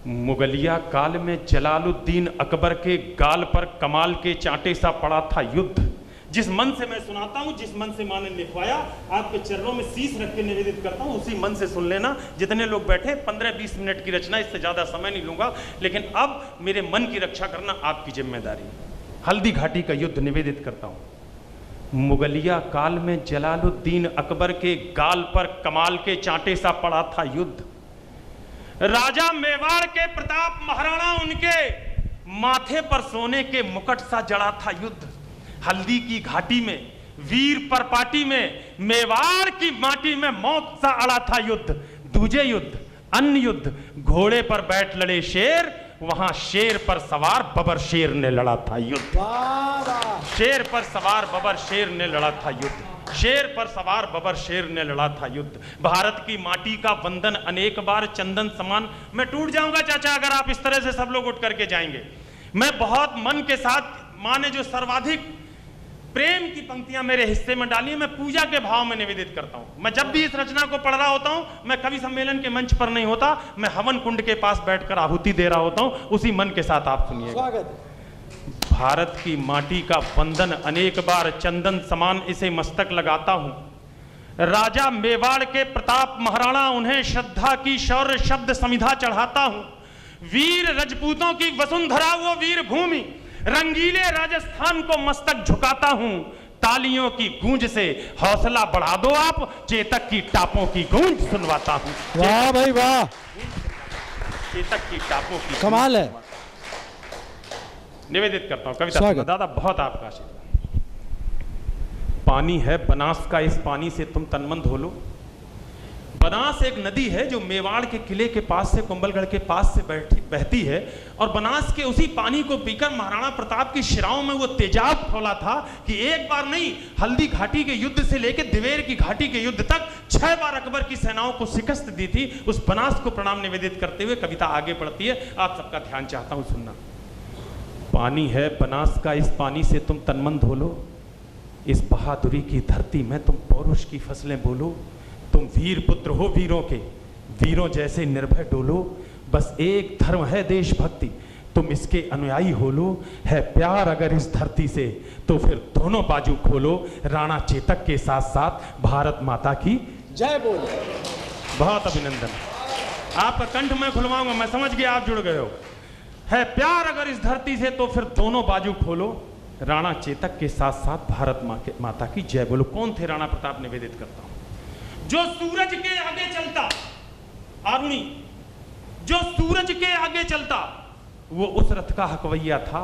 मुगलिया काल में जलालुद्दीन अकबर के गाल पर कमाल के चांटे सा पड़ा था युद्ध। जिस मन से मैं सुनाता हूं, जिस मन से मां ने लिखवाया, आपके चरणों में शीश रख के निवेदित करता हूं, उसी मन से सुन लेना। जितने लोग बैठे 15-20 मिनट की रचना, इससे ज्यादा समय नहीं लूंगा, लेकिन अब मेरे मन की रक्षा करना आपकी जिम्मेदारी। हल्दी घाटी का युद्ध निवेदित करता हूं। मुगलिया काल में जलालुद्दीन अकबर के गाल पर कमाल के चांटे सा पड़ा था युद्ध। राजा मेवाड़ के प्रताप महाराणा उनके माथे पर सोने के मुकुट सा जड़ा था युद्ध। हल्दी की घाटी में, वीर परपाटी में, मेवाड़ की माटी में मौत सा अड़ा था युद्ध। दूजे युद्ध, अन्य युद्ध, घोड़े पर बैठ लड़े शेर, वहां शेर पर सवार बबर शेर ने लड़ा था युद्ध। शेर पर सवार बबर शेर ने लड़ा था युद्ध। शेर पर सवार बबर शेर ने लड़ा था युद्ध। भारत की माटी का बंधन अनेक बार चंदन समान। मैं टूट जाऊंगा चाचा अगर आप इस तरह से सब लोग उठ करके जाएंगे। मैं बहुत मन के साथ, मां ने जो सर्वाधिक प्रेम की पंक्तियां मेरे हिस्से में डाली, मैं पूजा के भाव में निवेदित करता हूं। मैं जब भी इस रचना को पढ़ रहा होता हूं, मैं कवि सम्मेलन के मंच पर नहीं होता, मैं हवन कुंड के पास बैठकर आहुति दे रहा होता हूं। उसी मन के साथ आप सुनिए। भारत की माटी का बंधन अनेक बार चंदन समान इसे मस्तक लगाता हूं। राजा मेवाड़ के प्रताप महाराणा उन्हें श्रद्धा की शौर्य शब्द समिधा चढ़ाता हूं। वीर रजपूतों की वसुंधरा वो वीर भूमि, रंगीले राजस्थान को मस्तक झुकाता हूं। तालियों की गूंज से हौसला बढ़ा दो आप, चेतक की टापों की गूंज सुनवाता हूं। वाह भाई वाह, चेतक की टापों की कमाल है। निवेदित करता हूं कविता। दादा बहुत आपका आशीर्वाद। पानी है बनास का, इस पानी से तुम तनमन धो लो। बनास एक नदी है जो मेवाड़ के किले के पास से, कुंभलगढ़ के पास से बहती है, और बनास के उसी पानी को पीकर महाराणा प्रताप की शिराओं में वो तेजाब फैला था कि एक बार नहीं, हल्दी घाटी के युद्ध से लेकर दिवेर की घाटी के युद्ध तक 6 बार अकबर की सेनाओं को शिकस्त दी थी। उस बनास को प्रणाम निवेदित करते हुए कविता आगे बढ़ती है। आप सबका ध्यान चाहता हूं सुनना। पानी है बनास का, इस पानी से तुम तनमन धो लो। इस बहादुरी की धरती में तुम पौरुष की फसलें बोलो। तुम वीर पुत्र हो वीरों के, वीरों जैसे निर्भय डोलो। बस एक धर्म है देशभक्ति, तुम इसके अनुयायी हो लो। है प्यार अगर इस धरती से तो फिर दोनों बाजू खोलो। राणा चेतक के साथ साथ भारत माता की जय बोलो। बहुत अभिनंदन। आपका कंठ मैं खुलवाऊंगा, मैं समझ गया आप जुड़ गए हो। है प्यार अगर इस धरती से तो फिर दोनों बाजू खोलो। राणा चेतक के साथ साथ भारत माता की जय बोलो। कौन थे राणा प्रताप? निवेदित करता हूं। जो सूरज के आगे चलता, आरुणी, जो सूरज के आगे चलता, वो उस रथ का हकवैया था।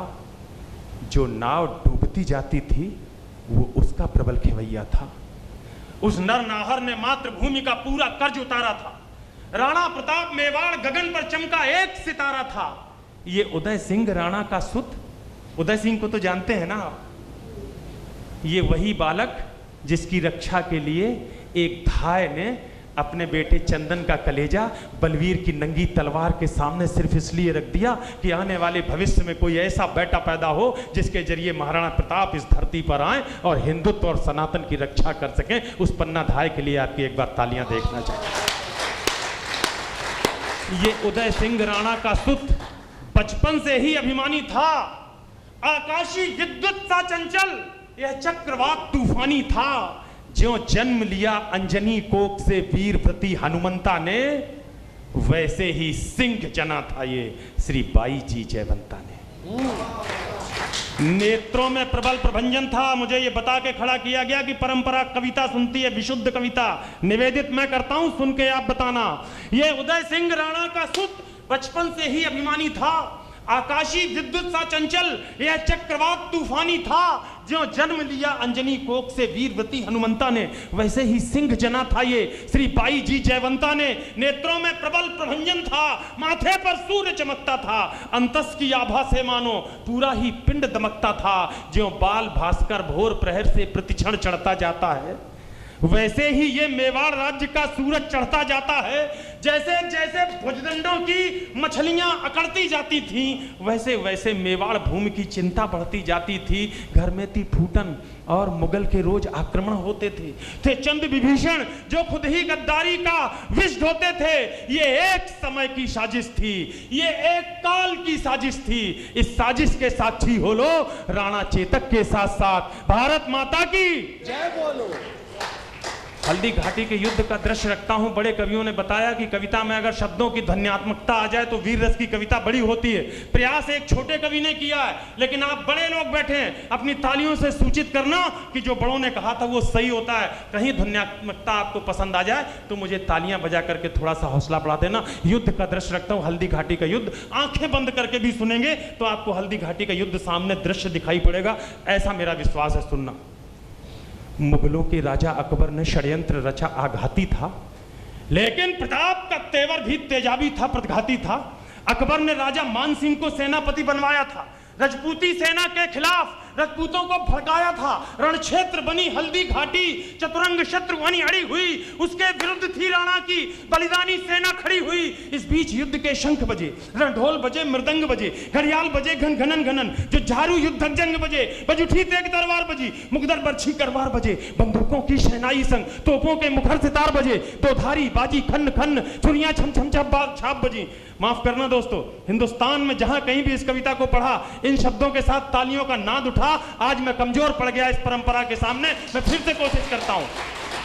जो नाव डूबती जाती थी, वो उसका प्रबल खेवैया था। उस नर नाहर ने मातृभूमि का पूरा कर्ज उतारा था। राणा प्रताप मेवाड़ गगन पर चमका एक सितारा था। ये उदय सिंह राणा का सुत, उदय सिंह को तो जानते हैं ना आप। ये वही बालक जिसकी रक्षा के लिए एक धाय ने अपने बेटे चंदन का कलेजा बलवीर की नंगी तलवार के सामने सिर्फ इसलिए रख दिया कि आने वाले भविष्य में कोई ऐसा बेटा पैदा हो जिसके जरिए महाराणा प्रताप इस धरती पर आए और हिंदुत्व और सनातन की रक्षा कर सकें। उस पन्ना धाय के लिए आपकी एक बार तालियां देखना चाहिए। ये उदय सिंह राणा का सुत बचपन से ही अभिमानी था। आकाशी विद्युत सा चंचल, यह चक्रवात तूफानी था। ज्यों जन्म लिया अंजनी कोक से वीरव्रती हनुमंता ने, वैसे ही सिंह जना था ये श्री बाई जी जयवंता ने। नेत्रों में प्रबल प्रभंजन था। मुझे ये बता के खड़ा किया गया कि परंपरा कविता सुनती है, विशुद्ध कविता। निवेदित मैं करता हूं, सुन के आप बताना। ये उदय सिंह राणा का सुत बचपन से ही अभिमानी था। आकाशी विद्युत सा चंचल, यह चक्रवात तूफानी था। जो जन्म लिया अंजनी कोक से वीरवती हनुमंता ने, वैसे ही सिंह जना था ये श्री बाई जी जयवंता ने। नेत्रों में प्रबल प्रभंजन था, माथे पर सूर्य चमकता था। अंतस की आभा से मानो पूरा ही पिंड दमकता था। ज्यों बाल भास्कर भोर प्रहर से प्रतिक्षण चढ़ता जाता है, वैसे ही ये मेवाड़ राज्य का सूरज चढ़ता जाता है। जैसे जैसे भुजदंडों की मछलियां अकड़ती जाती थीं, वैसे वैसे मेवाड़ भूमि की चिंता बढ़ती जाती थी। घर में थी फूटन और मुगल के रोज आक्रमण होते थे चंद विभीषण जो खुद ही गद्दारी का विष ढोते थे। ये एक समय की साजिश थी, ये एक काल की साजिश थी। इस साजिश के साक्षी हो लो राणा चेतक के साथ साथ भारत माता की जय बोलो। हल्दी घाटी के युद्ध का दृश्य रखता हूं। बड़े कवियों ने बताया कि कविता में अगर शब्दों की ध्वन्यात्मकता आ जाए तो वीर रस की कविता बड़ी होती है। प्रयास एक छोटे कवि ने किया है, लेकिन आप बड़े लोग बैठे हैं, अपनी तालियों से सूचित करना कि जो बड़ों ने कहा था वो सही होता है। कहीं ध्वन्यात्मकता आपको पसंद आ जाए तो मुझे तालियां बजा करके थोड़ा सा हौसला बढ़ा देना। युद्ध का दृश्य रखता हूं, हल्दी घाटी का युद्ध। आंखें बंद करके भी सुनेंगे तो आपको हल्दी घाटी का युद्ध सामने दृश्य दिखाई पड़ेगा, ऐसा मेरा विश्वास है। सुनना। मुगलों के राजा अकबर ने षड्यंत्र रचा, आघाती था, लेकिन प्रताप का तेवर भी तेजाबी था, प्रतिघाती था। अकबर ने राजा मान सिंह को सेनापति बनवाया था, रजपूती सेना के खिलाफ रजपूतों को भड़काया था। रणक्षेत्र बनी हल्दी घाटी, चतुरंग शत्रु बनी अड़ी हुई, उसके विरुद्ध थी राणा की बलिदानी सेना खड़ी हुई। इस बीच युद्ध के शंख बजे, रणढोल बजे, मृदंग बजे, घड़ियाल बजे घन घनन घनन, जो झारू युद्धक जंग बजे, बज उठी तेग तलवार बजी, मुगदर बरछी करवार बजे, बंदूकों की शहनाई संग तोपों के मुखर सितार बजे, दो धारी बाजी खन्न खन्न, छुरियां छम छम छाप बजी। माफ करना दोस्तों, हिंदुस्तान में जहां कहीं भी इस कविता को पढ़ा, इन शब्दों के साथ तालियों का नाद उठा। आज मैं कमजोर पड़ गया इस परंपरा के सामने, मैं फिर से कोशिश करता हूं।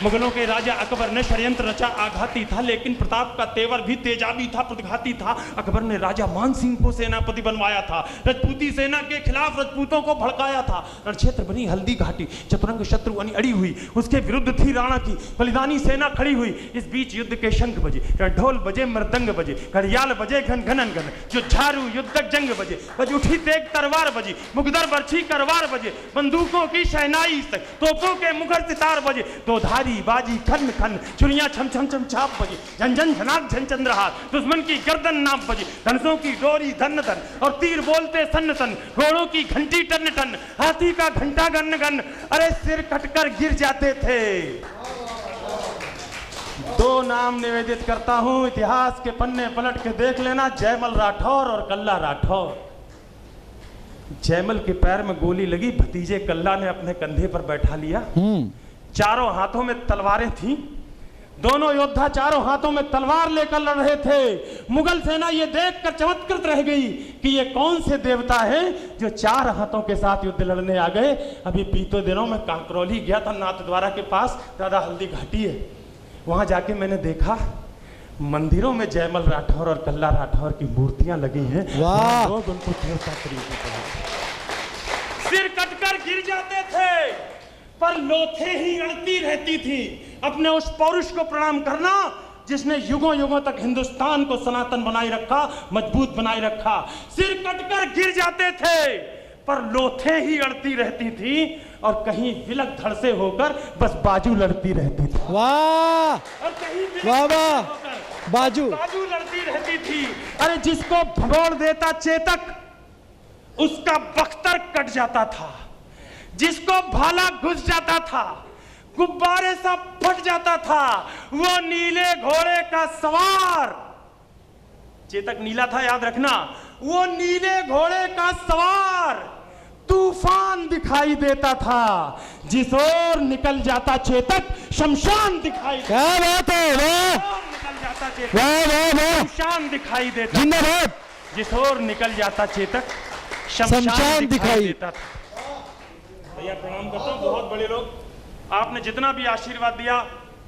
मुगलों के राजा अकबर ने षड्यंत्र रचा, आघाती था, लेकिन प्रताप का तेवर भी तेजाबी था, प्रतिघाती था। अकबर ने राजा मान सिंह को सेनापति बनवाया था, रजपूती सेना के खिलाफ रजपूतों को भड़काया था। रणक्षेत्र बनी हल्दी घाटी, चतुरंग शत्रु बनी अड़ी हुई, उसके विरुद्ध थी राणा की बलिदानी सेना खड़ी हुई। इस बीच युद्ध के शंख बजे, ढोल बजे, मृदंग बजे, घड़ियाल बजे घन घनन घन, जो झारू युद्धक जंग बजे, बज उठी तेग तलवार बजी, मुगदर बरछी करवार बजे, बंदूकों की शहनाई से तोपों के मुखर सितार बजे, दो धारी बाजी खन खन, छुरियां छम छम छम छाप बजी, झन झन झनाक झन चंद्रहार, दुश्मन की गर्दन नाप बजी, धनुषों की डोरी धन धन, और तीर बोलते सन सन, घोड़ों की घंटी टन टन, हाथी का घंटा गन गन, अरे सिर कटकर गिर जाते थे। दो नाम निवेदित करता हूं, इतिहास के पन्ने पलट के देख लेना, जयमल राठौर और कल्ला राठौर। जयमल के पैर में गोली लगी, भतीजे कल्ला ने अपने कंधे पर बैठा लिया। चारों हाथों में तलवारें थीं, दोनों योद्धा चारों हाथों में तलवार लेकर लड़ रहे थे। मुगल सेना ये देखकर चमत्कृत रह गई कि ये कौन से देवता हैं जो चार हाथों के साथ युद्ध लड़ने आ गए। अभी बीते दिनों में कांकरौली गया था, नाथद्वारा के पास दादा हल्दी घाटी है, वहां जाके मैंने देखा मंदिरों में जयमल राठौर और कल्ला राठौर की मूर्तियां लगी हैं। वाह! लोग उनको देवता तरीके सिर कटकर गिर जाते थे, पर लोथे ही अड़ती रहती थी। अपने उस पौरुष को प्रणाम करना जिसने युगों युगों तक हिंदुस्तान को सनातन बनाए रखा, मजबूत बनाए रखा। सिर कटकर गिर जाते थे, पर लोथे ही अड़ती रहती थी, और कहीं विलक धड़ से होकर बस बाजू लड़ती रहती थी। वाह! और कहीं वाह वाह! बाजू लड़ती रहती थी। अरे जिसको भगोड़ देता चेतक, उसका बख्तर कट जाता था, जिसको भाला घुस जाता था, गुब्बारे सा फट जाता था, वो नीले घोड़े का सवार, चेतक नीला था याद रखना, वो नीले घोड़े का सवार तूफान दिखाई देता था। जिस ओर निकल जाता चेतक, शमशान दिखाई देता। क्या बात है! वाह! निकल जाता चेतक, वाह वाह वाह! शमशान दिखाई देता। जिंदाबाद! जिस ओर निकल जाता चेतक, शमशान दिखाई देता था। भैया प्रणाम करता हूँ, बहुत बड़े लोग, आपने जितना भी आशीर्वाद दिया,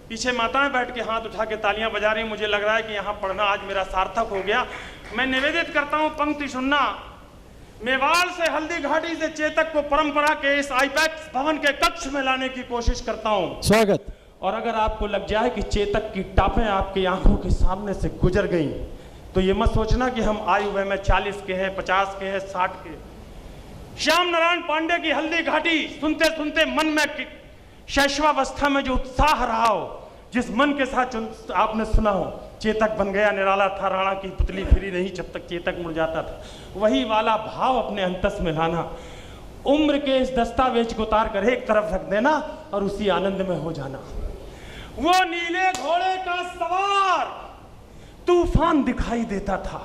पीछे माताएं बैठ के हाथ उठा के तालियां बजा रही, मुझे लग रहा है कि यहाँ पढ़ना आज मेरा सार्थक हो गया। मैं निवेदित करता हूँ पंक्ति सुनना। मेवाड़ से हल्दी घाटी से चेतक को परंपरा के इस आईपैक्स भवन के कक्ष में लाने की कोशिश करता हूँ। स्वागत। और अगर आपको लग जाए कि चेतक की टापें आपकी आंखों के सामने से गुजर गई, तो ये मत सोचना कि हम आयु में 40 के हैं, 50 के हैं, 60 के। श्याम नारायण पांडे की हल्दी घाटी सुनते सुनते मन में शैशवावस्था में जो उत्साह रहा हो, जिस मन के साथ आपने सुना हो, चेतक बन गया निराला था, राणा की पुतली फिरी नहीं जब तक चेतक मुड़ जाता था, वही वाला भाव अपने अंतस में लाना। उम्र के इस दस्तावेज को उतार कर एक तरफ रख देना और उसी आनंद में हो जाना। वो नीले घोड़े का सवार तूफान दिखाई देता था,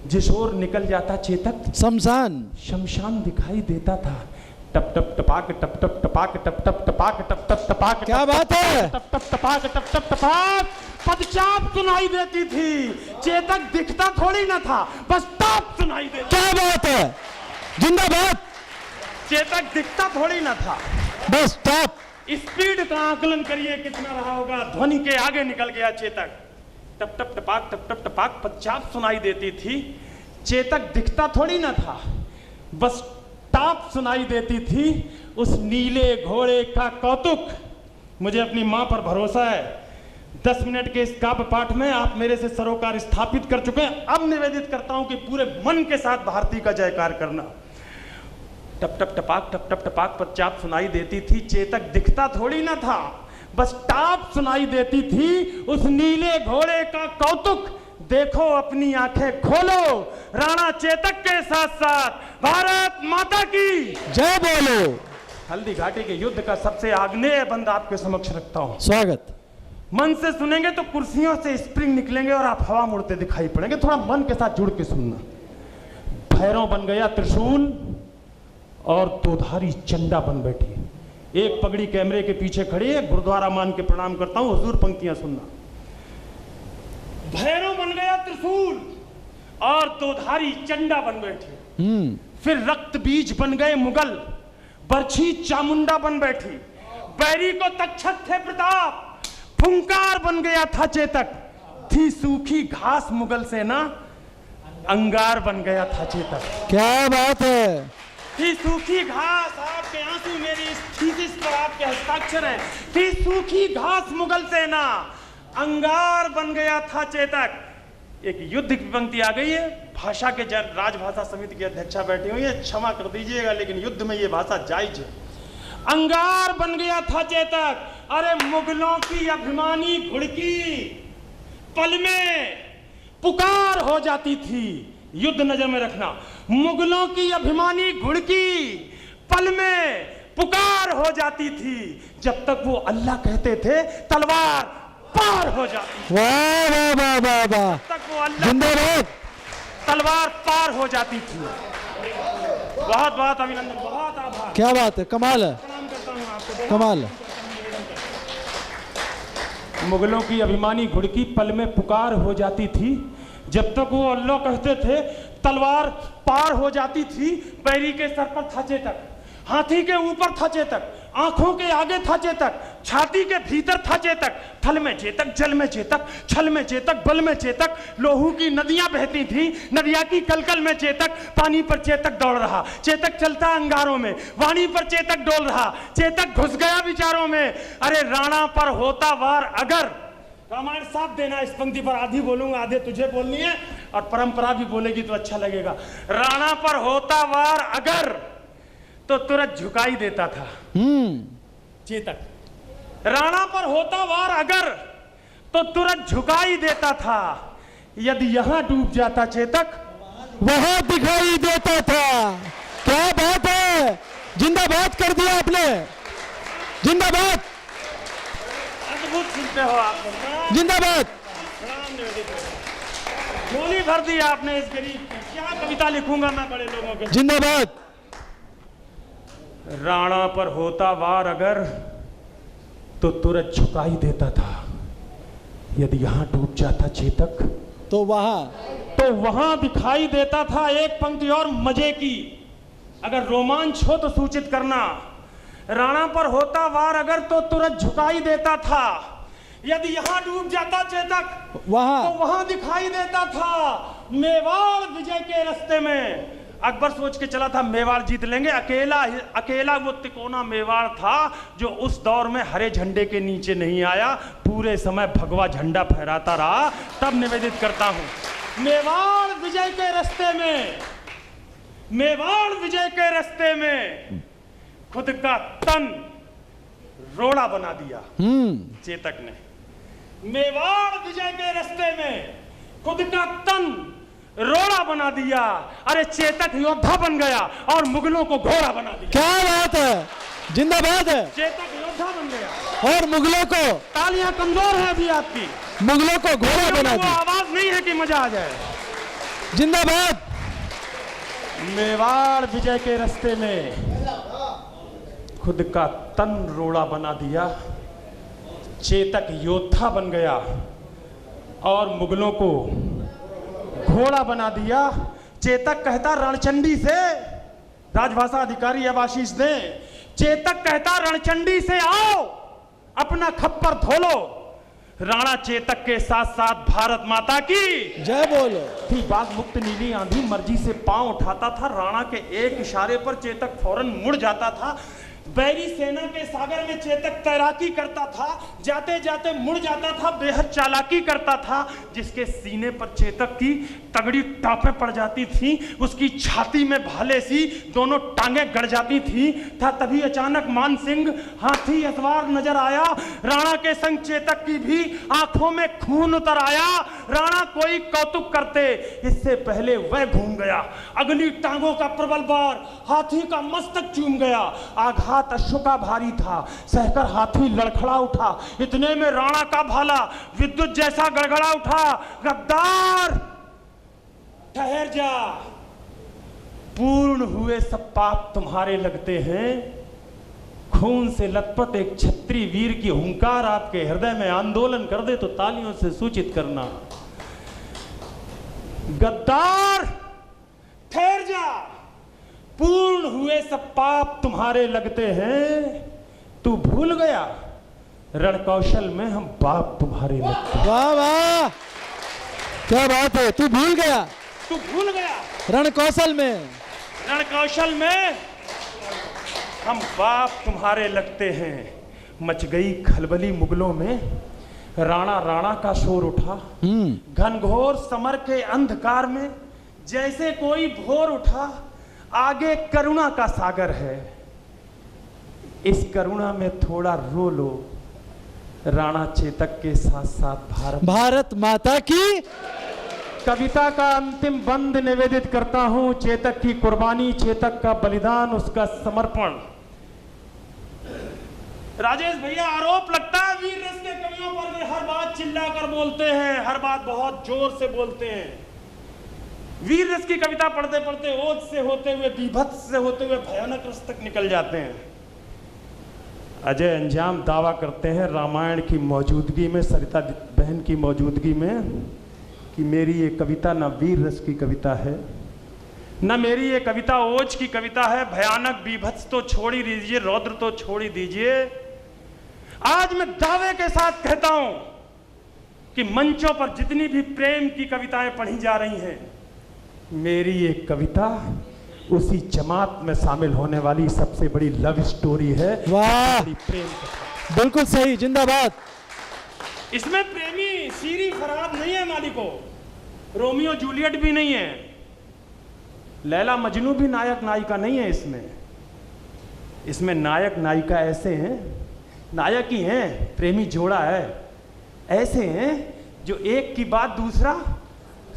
जिस ओर निकल जाता चेतक शमशान। शमशान दिखाई देता था। टप टप टपाक टप टप टपाक टप टप टपाक टप टप टपाक, क्या बात है? टप टप टपाक टप टप टपाक पदचाप सुनाई देती थी। चेतक दिखता थोड़ी ना था, बस टाप सुनाई देती। क्या बात है? जिंदाबाद। चेतक दिखता थोड़ी ना था, बस टॉप। स्पीड का आकलन करिए कितना रहा होगा। ध्वनि के आगे निकल गया चेतक। टप टप टपाक पदचाप सुनाई देती थी। चेतक दिखता थोड़ी ना था, बस टाप सुनाई देती थी। उस नीले घोड़े का कौतुक। मुझे अपनी मां पर भरोसा है, 10 मिनट के इस काव्य पाठ में आप मेरे से सरोकार स्थापित कर चुके हैं। अब निवेदित करता हूं कि पूरे मन के साथ भारती का जयकार करना। टप टप टपाक पदचाप सुनाई देती थी। चेतक दिखता थोड़ी ना था, बस टाप सुनाई देती थी। उस नीले घोड़े का कौतुक देखो, अपनी आंखें खोलो। राणा चेतक के साथ साथ भारत माता की जय बोलो। हल्दी घाटी के युद्ध का सबसे आग्नेय बंद आपके समक्ष रखता हूं। स्वागत। मन से सुनेंगे तो कुर्सियों से स्प्रिंग निकलेंगे और आप हवा मुड़ते दिखाई पड़ेंगे। थोड़ा मन के साथ जुड़ के सुनना। भैरव बन गया त्रिशूल और दोधारी चंडा बन बैठी। एक पगड़ी कैमरे के पीछे खड़ी है, गुरुद्वारा मान के प्रणाम करता हूं। हुजूर पंक्तियां सुनना। भैरव बन गया त्रिशूल और दोधारी चंडा बन बैठी। फिर रक्त बीज बन गए मुगल, बरछी चामुंडा बन बैठी। बैरी को तक्षक थे प्रताप, फुंकार बन गया था चेतक। थी सूखी घास मुगल सेना, अंगार बन गया था चेतक। क्या बात है? थी सूखी घास, आपके आंसू मेरी इस थीसिस पर आपके हस्ताक्षर हैं। थी सूखी घास मुगल सेना, अंगार बन गया था चेतक। एक युद्ध की पंक्ति आ गई है। भाषा के राजभाषा समिति की अध्यक्षा बैठी हुई है, क्षमा कर दीजिएगा लेकिन युद्ध में ये भाषा जायज है। अंगार बन गया था चेतक। अरे मुगलों की अभिमानी घुड़की पल में पुकार हो जाती थी। युद्ध नजर में रखना। मुगलों की अभिमानी घुड़की पल में पुकार हो जाती थी। जब तक वो अल्लाह कहते थे तलवार पार हो जाती। वाह वाह वाह वाह वाह। तक वो अल्लाह जिंदाबाद। तलवार पार हो जाती थी। बहुत बहुत अभिनंदन, बहुत आभार। क्या बात है? कमाल है, प्रणाम करता हूं आपको। कमाल है। मुगलों की अभिमानी घुड़की पल में पुकार हो जाती थी। जब तक वो अल्लाह कहते थे तलवार पार हो जाती थी। बैरी के सर पर था चेतक, हाथी के ऊपर था चेतक, आंखों के आगे था चेतक, छाती के भीतर था चेतक। थल में चेतक, जल में चेतक, छल में चेतक, बल में चेतक। लोहू की नदियां बहती थी, नदियां की कलकल में चेतक। पानी पर चेतक दौड़ रहा, चेतक चलता अंगारों में। वाणी पर चेतक डोल रहा, चेतक घुस गया विचारों में। अरे राणा पर होता वार अगर, रामायण साथ देना। इस पंक्ति पर आधी बोलूंगा, आधे तुझे बोलनी है, और परंपरा भी बोलेगी तो अच्छा लगेगा। राणा पर होता वार अगर तो तुरंत झुकाई देता था चेतक। राणा पर होता वार अगर तो तुरंत झुकाई देता था। यदि यहां डूब जाता चेतक वहां दिखाई देता था। क्या बात है? जिंदाबाद कर दिया आपने। जिंदाबाद, अद्भुत सुनते हो आप। जिंदाबाद। गोली भर दी आपने इस गरीब की। क्या कविता लिखूंगा मैं बड़े लोगों के। जिंदाबाद। राणा पर होता वार अगर तो तुरंत झुकाई देता था। यदि यहां डूब जाता चेतक तो वहां दिखाई देता था। एक पंक्ति और मजे की, अगर रोमांच हो तो सूचित करना। राणा पर होता वार अगर तो तुरंत झुकाई देता था। यदि यहां डूब जाता चेतक तो वहां दिखाई देता था। मेवाड़ विजय के रास्ते में अकबर सोच के चला था मेवाड़ जीत लेंगे। अकेला वो तिकोना मेवाड़ था जो उस दौर में हरे झंडे के नीचे नहीं आया, पूरे समय भगवा झंडा फहराता रहा। तब निवेदित करता हूं, मेवाड़ विजय के रास्ते में, मेवाड़ विजय के रास्ते में खुद का तन रोड़ा बना दिया चेतक ने। मेवाड़ विजय के रास्ते में खुद का तन रोड़ा बना दिया। अरे चेतक योद्धा बन गया और मुगलों को घोड़ा बना दिया। क्या बात है? जिंदाबाद है। चेतक योद्धा बन गया। और मुगलों को, तालियां कमजोर है अभी आपकी, मुगलों को घोड़ा बना वो दिया। आवाज नहीं है कि मजा आ जाए। जिंदाबाद। मेवाड़ विजय के रास्ते में खुद का तन रोड़ा बना दिया, चेतक योद्धा बन गया और मुगलों को घोड़ा बना दिया। चेतक कहता रणचंडी से, राजभाषा अधिकारी अब आशीष दे, चेतक कहता रणचंडी से आओ अपना खप्पर धो लो। राणा चेतक के साथ साथ भारत माता की जय बोलो। थी। बाग मुक्त नीली आंधी मर्जी से पांव उठाता था। राणा के एक इशारे पर चेतक फौरन मुड़ जाता था। बैरी सेना के सागर में चेतक तैराकी करता था, जाते जाते मुड़ जाता था, बेहद चालाकी करता था। जिसके सीने पर चेतक की तगड़ी टापें पड़ जाती थी, उसकी छाती में भाले सी दोनों टांगें गड़ जाती थी। तभी अचानक मान सिंह हाथी अतवार नजर आया। राणा के संग चेतक की भी आंखों में खून उतर आया। राणा कोई कौतुक करते, इससे पहले वह घूम गया। अगली टांगों का प्रबल बार हाथी का मस्तक चूम गया। आघात अश्व का भारी था, सहकर हाथी लड़खड़ा उठा। इतने में राणा का भाला विद्युत जैसा गड़गड़ा उठा। गद्दार ठहर जा, पूर्ण हुए सब पाप तुम्हारे लगते हैं। खून से लथपथ एक क्षत्रिय वीर की हुंकार आपके हृदय में आंदोलन कर दे तो तालियों से सूचित करना। गद्दार ठहर जा, पूर्ण हुए सब पाप तुम्हारे लगते हैं। तू भूल गया रण कौशल में हम बाप तुम्हारे लगते हैं। वाह वाह, क्या बात है। तू भूल गया, तू भूल गया रण कौशल में, रण कौशल में हम बाप तुम्हारे लगते हैं। मच गई खलबली मुगलों में, राणा राणा का शोर उठा। घनघोर समर के अंधकार में जैसे कोई भोर उठा। आगे करुणा का सागर है, इस करुणा में थोड़ा रो लो। राणा चेतक के साथ साथ भारत माता की। कविता का अंतिम बंद निवेदित करता हूं। चेतक की कुर्बानी, चेतक का बलिदान, उसका समर्पण। राजेश भैया, आरोप लगता है वीर रस के कवियों पर वे हर बात चिल्लाकर बोलते हैं, हर बात बहुत जोर से बोलते हैं। वीर रस की कविता पढ़ते पढ़ते ओज से होते हुए, बीभत्स से होते हुए भयानक रस तक निकल जाते हैं। अजय अंजाम दावा करते हैं रामायण की मौजूदगी में, सरिता बहन की मौजूदगी में, कि मेरी ये कविता न वीर रस की कविता है, न मेरी ये कविता ओज की कविता है। भयानक बीभत्स तो छोड़ ही दीजिए, रौद्र तो छोड़ ही दीजिए। आज मैं दावे के साथ कहता हूं कि मंचों पर जितनी भी प्रेम की कविताएं पढ़ी जा रही हैं, मेरी ये कविता उसी जमात में शामिल होने वाली सबसे बड़ी लव स्टोरी है। वाह, प्रेम, बिल्कुल सही, जिंदाबाद। इसमें प्रेमी सीरी फरहाद नहीं है मालिको, रोमियो जूलियट भी नहीं है, लैला मजनू भी नायक नायिका नहीं है। इसमें नायक नायिका ऐसे हैं, नायक ही हैं, प्रेमी जोड़ा है, ऐसे हैं जो एक की बात दूसरा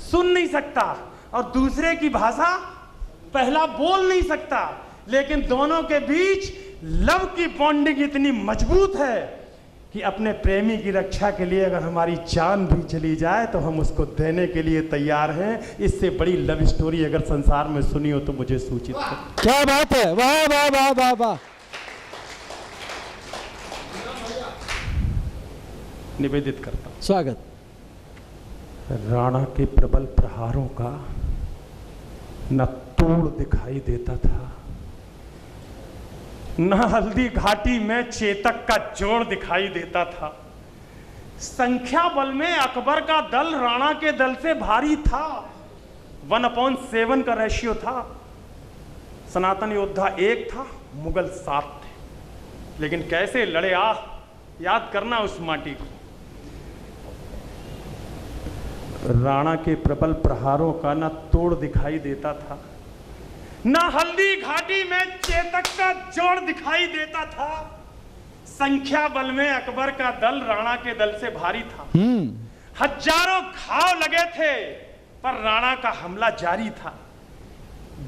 सुन नहीं सकता और दूसरे की भाषा पहला बोल नहीं सकता, लेकिन दोनों के बीच लव की बॉन्डिंग इतनी मजबूत है कि अपने प्रेमी की रक्षा के लिए अगर हमारी जान भी चली जाए तो हम उसको देने के लिए तैयार हैं। इससे बड़ी लव स्टोरी अगर संसार में सुनी हो तो मुझे सूचित करो। क्या बात है, वाह वाह वाह वाह वाह। निवेदित करता हूं। स्वागत। राणा के प्रबल प्रहारों का न तोड़ दिखाई देता था, न हल्दी घाटी में चेतक का जोड़ दिखाई देता था। संख्या बल में अकबर का दल राणा के दल से भारी था। 1/7 का रेशियो था। सनातन योद्धा 1 था, मुगल 7 थे। लेकिन कैसे लड़े, याद करना उस माटी को। राणा के प्रबल प्रहारों का न तोड़ दिखाई देता था, न हल्दी घाटी में चेतक का जोड़ दिखाई देता था। संख्या बल में अकबर का दल राणा के दल से भारी था। हजारों घाव लगे थे पर राणा का हमला जारी था।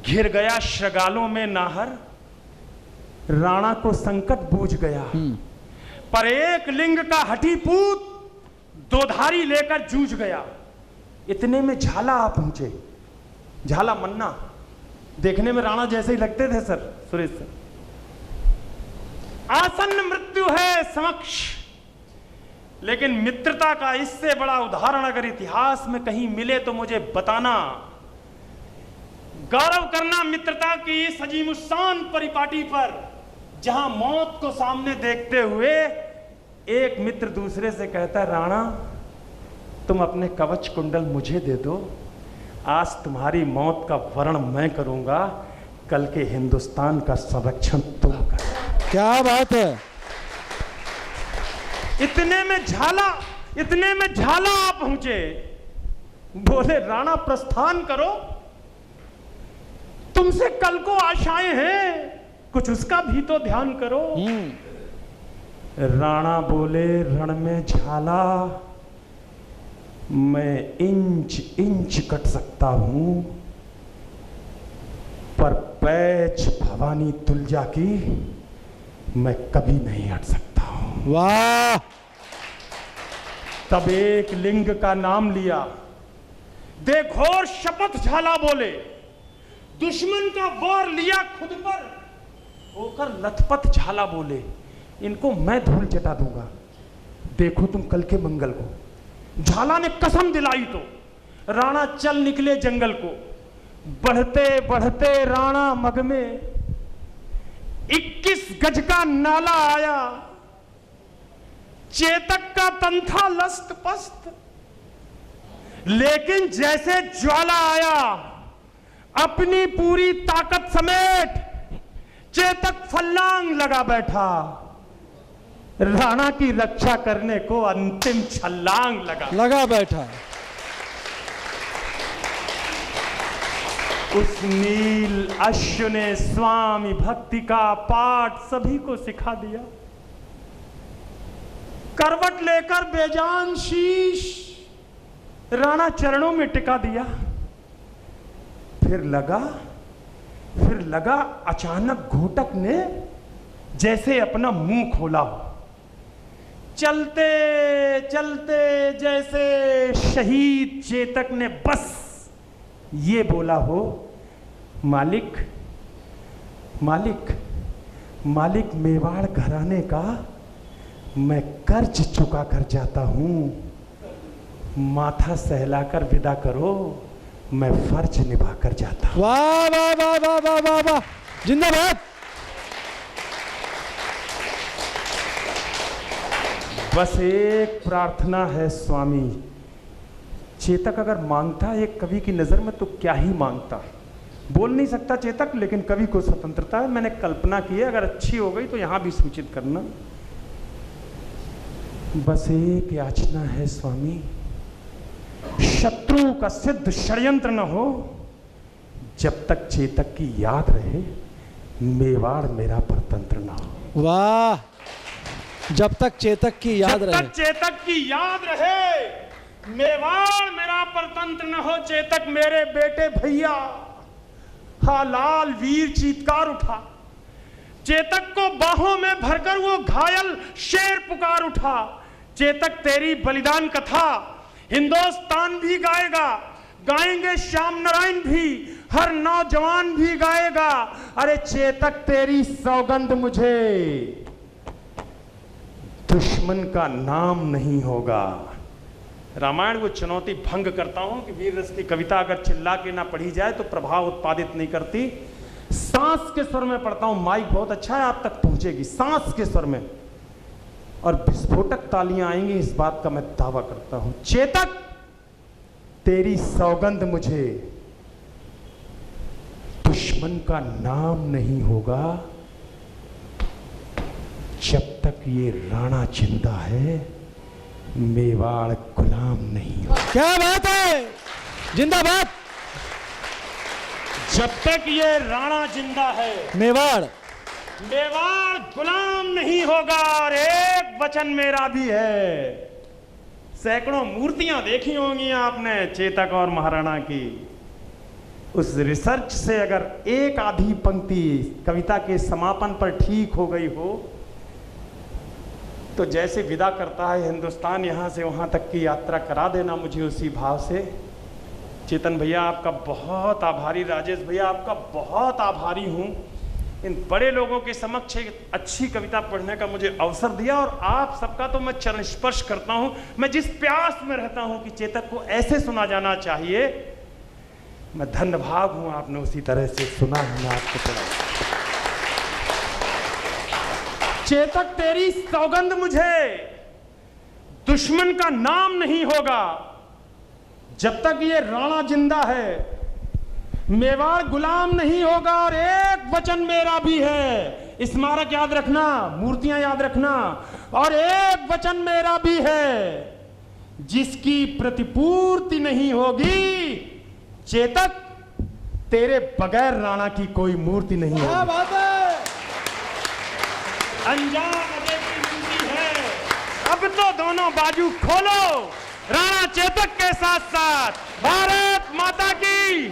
घिर गया श्रगालों में नाहर, राणा को संकट बूझ गया। पर एक लिंग का हठीपूत दोधारी लेकर जूझ गया। इतने में झाला आ पहुंचे। झाला मन्ना देखने में राणा जैसे ही लगते थे सर, सुरेश सर। आसन्न मृत्यु है समक्ष, लेकिन मित्रता का इससे बड़ा उदाहरण अगर इतिहास में कहीं मिले तो मुझे बताना। गौरव करना मित्रता की इस अजीमुशान परिपाटी पर, जहां मौत को सामने देखते हुए एक मित्र दूसरे से कहता है, राणा तुम अपने कवच कुंडल मुझे दे दो, आज तुम्हारी मौत का वर्ण मैं करूंगा, कल के हिंदुस्तान का संरक्षण तुम कर। क्या बात है। इतने में झाला आ पहुंचे। बोले राणा प्रस्थान करो, तुमसे कल को आशाएं हैं, कुछ उसका भी तो ध्यान करो। राणा बोले, रण में झाला मैं इंच इंच कट सकता हूं, पर पैच भवानी तुलजा की मैं कभी नहीं हट सकता हूं। वाह। तब एक लिंग का नाम लिया, दे घोर शपथ झाला बोले, दुश्मन का वार लिया खुद पर, होकर लथपथ झाला बोले, इनको मैं धूल चटा दूंगा, देखो तुम कल के मंगल को। झाला ने कसम दिलाई तो राणा चल निकले जंगल को। बढ़ते बढ़ते राणा मग में 21 गज का नाला आया, चेतक का तन था लस्त पस्त, लेकिन जैसे ज्वाला आया अपनी पूरी ताकत समेट चेतक फल्लांग लगा बैठा, राणा की रक्षा करने को अंतिम छलांग लगा बैठा। उस नील अश्व ने स्वामी भक्ति का पाठ सभी को सिखा दिया। करवट लेकर बेजान शीश राणा चरणों में टिका दिया। फिर लगा अचानक घोटक ने जैसे अपना मुंह खोला हो। चलते चलते जैसे शहीद चेतक ने बस ये बोला हो, मालिक मालिक मालिक मेवाड़ घराने का मैं कर्ज चुका कर जाता हूं, माथा सहलाकर विदा करो, मैं फर्ज निभा कर जाता हूं। वाह वाह वाह वाह वाह वाह वाह, जिंदाबाद। बस एक प्रार्थना है स्वामी, चेतक अगर मांगता एक कवि की नजर में तो क्या ही मांगता। बोल नहीं सकता चेतक, लेकिन कवि को स्वतंत्रता है। मैंने कल्पना की है, अगर अच्छी हो गई तो यहां भी सूचित करना। बस एक याचना है स्वामी, शत्रु का सिद्ध षड्यंत्र न हो, जब तक चेतक की याद रहे मेवाड़ मेरा परतंत्र न हो। वाह, जब तक चेतक की याद रहे, जब तक चेतक की याद रहे मेवाड़ मेरा परतंत्र न हो। चेतक मेरे बेटे भैया, हा लाल वीर चीत्कार उठा। चेतक को बाहों में भरकर वो घायल शेर पुकार उठा। चेतक तेरी बलिदान कथा हिंदुस्तान भी गाएगा, गाएंगे श्याम नारायण भी, हर नौजवान भी गाएगा। अरे चेतक तेरी सौगंध मुझे दुश्मन का नाम नहीं होगा। रामायण को चुनौती भंग करता हूं कि वीर रस की कविता अगर चिल्ला के ना पढ़ी जाए तो प्रभाव उत्पादित नहीं करती। सांस के स्वर में पढ़ता हूं, माइक बहुत अच्छा है, आप तक पहुंचेगी सांस के स्वर में, और विस्फोटक तालियां आएंगी, इस बात का मैं दावा करता हूं। चेतक तेरी सौगंध मुझे दुश्मन का नाम नहीं होगा, जब तक ये राणा जिंदा है मेवाड़ गुलाम नहीं होगा। क्या बात है, जिंदाबाद। जब तक ये राणा जिंदा है मेवाड़ गुलाम नहीं होगा। और एक वचन मेरा भी है, सैकड़ों मूर्तियां देखी होंगी आपने चेतक और महाराणा की। उस रिसर्च से अगर एक आधी पंक्ति कविता के समापन पर ठीक हो गई हो तो जैसे विदा करता है हिंदुस्तान यहाँ से वहाँ तक की यात्रा करा देना मुझे उसी भाव से। चेतन भैया आपका बहुत आभारी, राजेश भैया आपका बहुत आभारी हूँ। इन बड़े लोगों के समक्ष एक अच्छी कविता पढ़ने का मुझे अवसर दिया, और आप सबका तो मैं चरण स्पर्श करता हूँ। मैं जिस प्यास में रहता हूँ कि चेतक को ऐसे सुना जाना चाहिए, मैं धन्य भाग हूँ आपने उसी तरह से सुना है। मैं आपको पढ़ा चेतक, तेरी सौगंध मुझे दुश्मन का नाम नहीं होगा जब तक ये राणा जिंदा है। मेवाड़ गुलाम नहीं होगा, और एक वचन मेरा भी है, स्मारक याद रखना, मूर्तियां याद रखना, और एक वचन मेरा भी है, जिसकी प्रतिपूर्ति नहीं होगी चेतक, तेरे बगैर राणा की कोई मूर्ति नहीं होगी। क्या बात है। अंजाम अजय की विनती है, अब तो दोनों बाजू खोलो, राणा चेतक के साथ साथ। भारत माता की